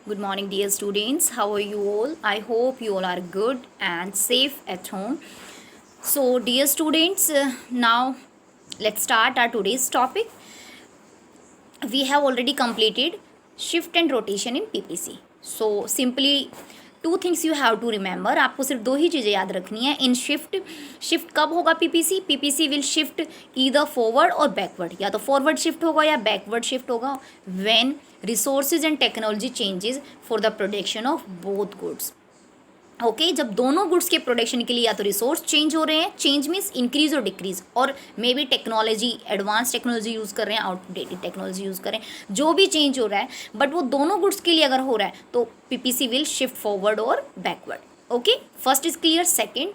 Good morning, dear students. How are you all? I hope you all are good and safe at home. So, dear students, now let's start our today's topic. We have already completed shift and rotation in PPC. So, simply two things you have to remember. आपको सिर्फ दो ही चीज़ें याद रखनी है इन shift कब होगा PPC will shift either forward और बैकवर्ड, या तो फॉरवर्ड शिफ्ट होगा या बैकवर्ड शिफ्ट होगा when resources and technology changes for the production of both goods. Okay जब दोनों गुड्स के प्रोडक्शन के लिए या तो रिसोर्स चेंज हो रहे हैं, चेंज मीन्स इंक्रीज और डिक्रीज, और may be technology advance technology use कर रहे हैं, आउटडेटेड टेक्नोलॉजी यूज़ कर रहे हैं, जो भी चेंज हो रहा है बट वो दोनों गुड्स के लिए अगर हो रहा है तो पीपीसी विल शिफ्ट फॉरवर्ड और backward. Okay first is clear. Second,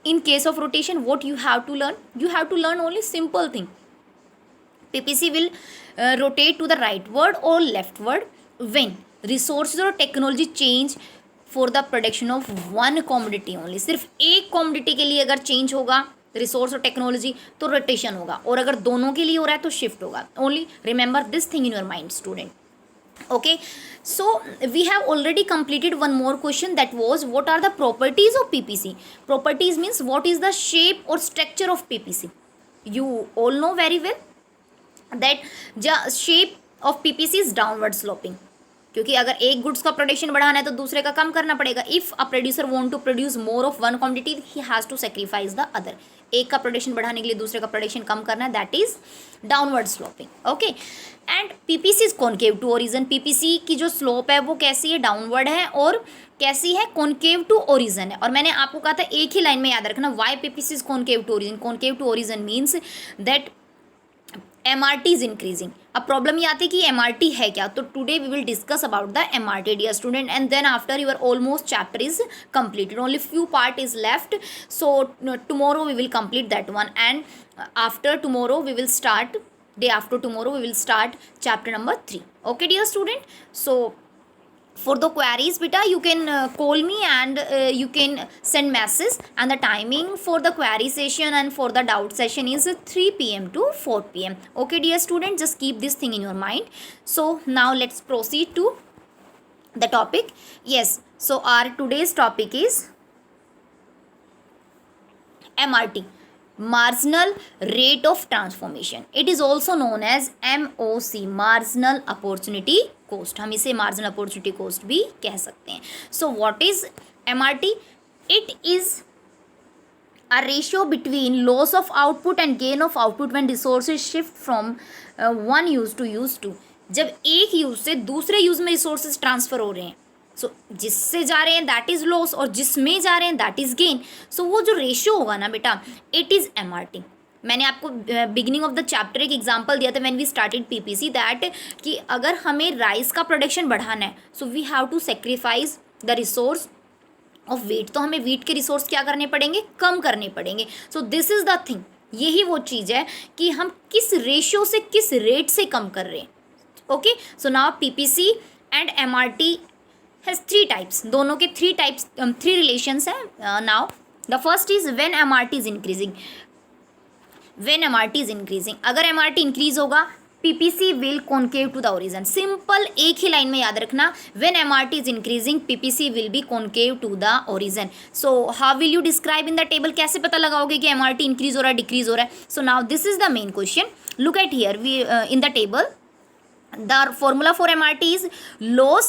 in case of rotation what you have to learn only simple thing. PPC will rotate to the rightward or leftward when resources or technology change for the production of one commodity only. सिर्फ एक commodity के लिए अगर change होगा resource और technology तो rotation होगा, और अगर दोनों के लिए हो रहा है तो शिफ्ट होगा. Only remember this thing in your mind student. Okay, so we have already completed one more question, that was what are the properties of PPC. Properties means what is the shape or structure of PPC. You all know very well that the shape of PPC is downward sloping, क्योंकि अगर एक goods का production बढ़ाना है तो दूसरे का कम करना पड़ेगा. If a producer want to produce more of one quantity he has to sacrifice the other. एक का प्रोडक्शन बढ़ाने के लिए दूसरे का प्रोडक्शन कम करना है, that is downward sloping. Okay and PPC is concave to origin. PPC की जो स्लोप है वो कैसी है, डाउनवर्ड है, और कैसी है, कॉनकेव टू ओरिजन है. और मैंने आपको कहा था एक ही लाइन में याद रखना, why PPC is concave to origin. Concave to origin means that MRT is increasing. अब प्रॉब्लम ये आती है कि MRT है क्या, तो today we will discuss about the MRT dear student, and then after your almost chapter is completed. Only few part is left, so tomorrow we will complete that one, and after tomorrow we will start, day after tomorrow we will start chapter number 3. Okay dear student, so for the queries beta you can call me, and you can send message, and the timing for the query session and for the doubt session is 3 p.m. to 4 p.m. Okay dear student, just keep this thing in your mind. So now let's proceed to the topic. Yes, so our today's topic is MRT, marginal rate of transformation. It is also known as MOC, marginal opportunity cost. हम इसे marginal opportunity cost भी कह सकते हैं. So what is MRT? It is a ratio between loss of output and gain of output when resources shift from one use to use two. जब एक use से दूसरे यूज में रिसोर्सेज ट्रांसफर हो रहे हैं, सो जिससे जा रहे हैं दैट इज लॉस, और जिसमें जा रहे हैं दैट इज गेन. सो वो जो रेशियो होगा ना बेटा, इट इज MRT. मैंने आपको बिगिनिंग ऑफ द चैप्टर एक एग्जांपल दिया था when we started PPC, that कि अगर हमें राइस का प्रोडक्शन बढ़ाना है so we have to sacrifice the resource of wheat. तो हमें वीट के रिसोर्स क्या करने पड़ेंगे, कम करने पड़ेंगे. सो दिस इज द थिंग, यही वो चीज़ है कि हम किस रेशियो से किस रेट से कम कर रहे हैं. Okay so now PPC and MRT has three types. दोनों के three types, three relations हैं. Now the first is when MRT is increasing. When MRT is increasing, अगर MRT increase होगा PPC will concave to the origin. Simple, एक ही line में याद रखना, when MRT is increasing PPC will be concave to the origin. So how will you describe in the table? कैसे पता लगाओगे कि MRT increase हो रहा है, decrease हो रहा है? So now this is the main question. Look at here, we in the table the formula for MRT is loss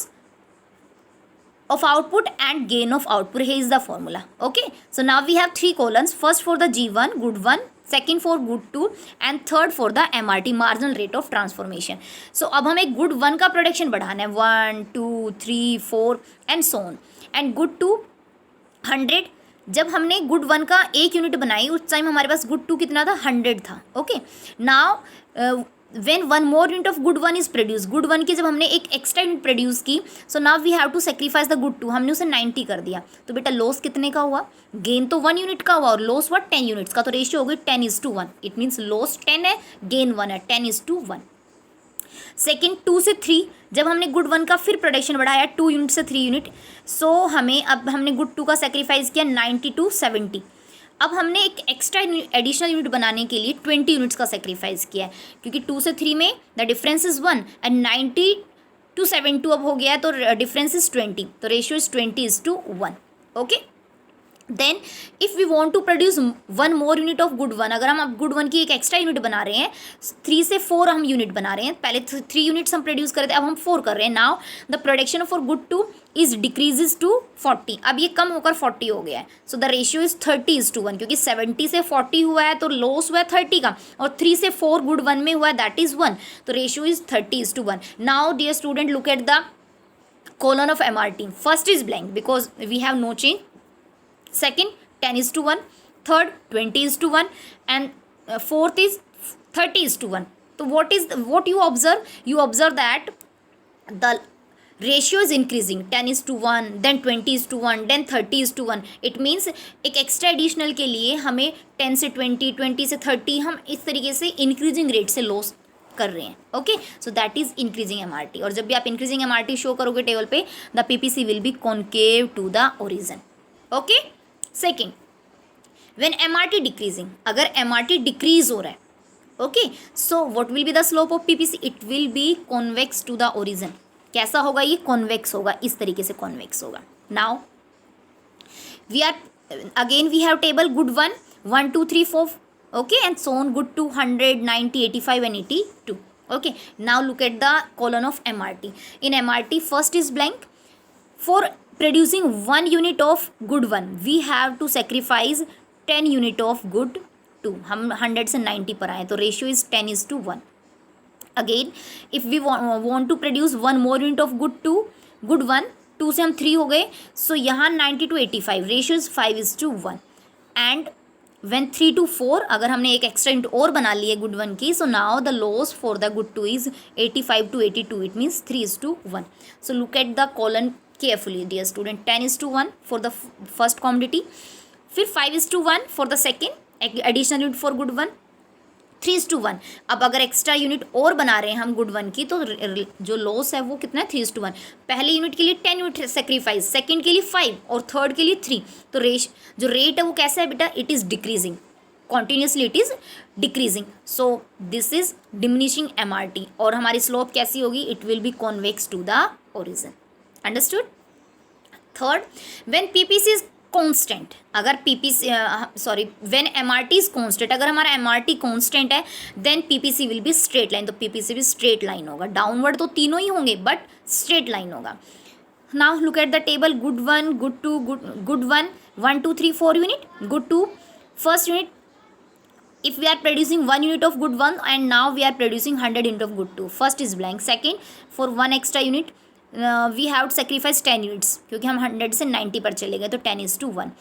of output and gain of output. Here is the formula. Okay, so now we have three columns. First for the G1 good 1, second for good 2, and third for the MRT marginal rate of transformation. So अब हमें good 1 का production बढ़ाना है, 1 2 3 4 and so on, and good 2 100. जब हमने good 1 का एक unit बनाई उस टाइम हमारे पास गुड 2 कितना था, 100 था. Okay now when one more unit of good 1 is produced, good 1 की जब हमने एक एक्स्ट्रा यूनिट प्रोड्यूस की, so now we have to sacrifice the good 2. हमने उसे 90 कर दिया, तो बेटा लॉस कितने का हुआ, गेन तो 1 यूनिट का हुआ और लॉस हुआ 10 यूनिट्स का, तो रेशियो हो गई 10:1. इट मीन्स लॉस 10 है, गेन 1 है, 10:1. सेकेंड 2 से 3, जब हमने गुड 1 का फिर प्रोडक्शन बढ़ाया 2 यूनिट से 3 यूनिट, सो हमें अब हमने गुड 2 का सेक्रीफाइस किया 90 to 70. अब हमने एक एक्स्ट्रा एडिशनल यूनिट बनाने के लिए 20 यूनिट्स का सेक्रीफाइस किया है, क्योंकि 2 से 3 में the difference is 1 and 90 to 7 अब हो गया है, तो डिफरेंस इज 20, तो ratio is 20:1. Okay. Then if we want to produce one more unit of good one, अगर हम अब गुड वन की एक एक्स्ट्रा यूनिट बना रहे हैं, 3 से 4 हम यूनिट बना रहे हैं, पहले 3 यूनिट्स हम प्रोड्यूस कर रहे थे, अब हम 4 कर रहे हैं. Now the production for good 2 is decreases to 40, अब ये कम होकर 40 हो गया है. सो द रेशियो इज 30:1, क्योंकि 70 से 40 हुआ है तो लॉस हुआ है 30 का, और 3 से 4 गुड 1 में हुआ है, दैट इज 1, तो ratio is 30:1. Now dear student, look at the colon of MRT. First is blank because we have no change. Second, 10:1. Third, 20:1. And fourth is 30:1. So what you observe? You observe that the ratio is increasing, 10:1, then 20:1, then 30:1. It means एक extra additional के लिए हमें 10 से 20, 20 से 30 हम इस तरीके से इंक्रीजिंग रेट से लॉस कर रहे हैं. Okay, so that is increasing MRT. और जब भी आप इंक्रीजिंग MRT शो करोगे टेबल पे, the PPC will be concave to the origin. Okay. Second, when MRT decreasing, अगर MRT डिक्रीज हो रहा है, okay, so what will be the slope of PPC? It will be convex to the origin. कैसा होगा ये? Convex होगा, इस तरीके से कॉन्वेक्स होगा. Now we are again we have table good 1, 1 2 3 4, okay, and so on, good 200, 90, 85 and 82. Okay, now look at the colon of MRT. In MRT, first is blank. For producing 1 unit of good 1, we have to sacrifice 10 unit of good 2. हम 100 से 90 पर आए, तो ratio is 10:1. Again if we want to produce 1 more unit of good 2, good 1, 2 से हम 3 हो गए, सो यहाँ 90 to 85, ratio is 5:1. And when 3 to 4, अगर हमने एक एक्स्ट्रा यूनिट और बना ली है गुड 1 की, so now the loss for the good 2 is 85 to 82. It means 3:1. So look at the colon carefully dear student. 10:1 for the first commodity, फिर 5:1 for the second additional unit for good 1, 3:1. अब अगर extra unit और बना रहे हैं हम good 1 की, तो जो लॉस है वो कितना है? 3:1. पहले यूनिट के लिए 10 यूनिट सेक्रीफाइस, सेकंड के लिए 5 और थर्ड के लिए 3. तो जो रेट है वो कैसा है बेटा? It is decreasing, continuously it is decreasing. So this is diminishing MRT. और हमारी स्लोप कैसी होगी? It will be convex to the origin. Understood? Third, when PPC is constant, अगर व्हेन MRT इज कॉन्स्टेंट, अगर हमारा MRT कॉन्स्टेंट है, then PPC will be straight line. तो PPC भी स्ट्रेट लाइन होगा. डाउनवर्ड तो तीनों ही होंगे, बट स्ट्रेट लाइन होगा. Now look at the table. Good 1, good 2, good 1, 1 2 3 4 unit. Good 2, first unit, if we are producing 1 unit of good 1, and now we are producing 100 unit of good 2. First is blank. Second, for 1 extra unit, we have to sacrifice 10 units, क्योंकि हम 100 से 90 पर चले गए, तो 10:1.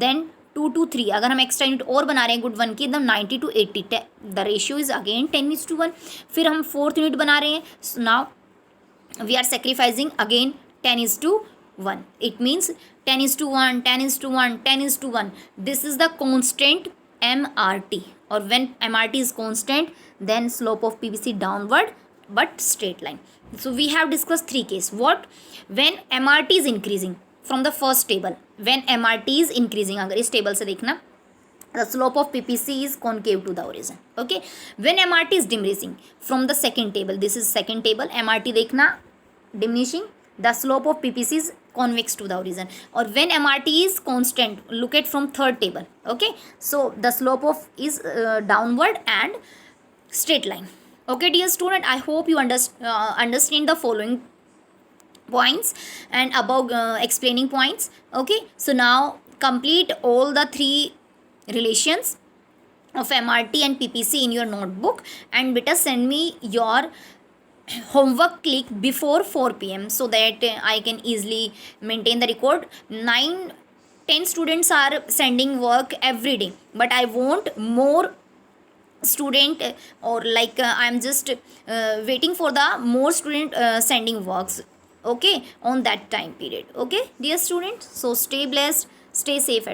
Then 2 to 3, अगर हम extra unit और बना रहे हैं गुड 1 की, एकदम 90 to 80, the ratio is again 10:1. फिर हम फोर्थ यूनिट बना रहे हैं, now we are sacrificing again 10:1. It means 10:1, 10:1, 10:1. This is the constant MRT. और when MRT is constant, then slope of PPC downward but straight line. So we have discussed 3 cases. What? When MRT is increasing from the first table. When MRT is increasing, अगर इस table से देखना, the slope of PPC is concave to the origin. Okay. When MRT is diminishing from the second table, this is second table. MRT देखना diminishing, the slope of PPC is convex to the origin. Or when MRT is constant, look at from third table. Okay, so the slope of is downward and straight line. Okay dear student, I hope you understand the following points and above explaining points. Okay, so now complete all the 3 relations of MRT and PPC in your notebook, and beta send me your homework click before 4 p.m. so that I can easily maintain the record. 9-10 students are sending work every day, but I want more student, or like I'm just waiting for the more student sending works, okay, on that time period. Okay dear students, so stay blessed, stay safe.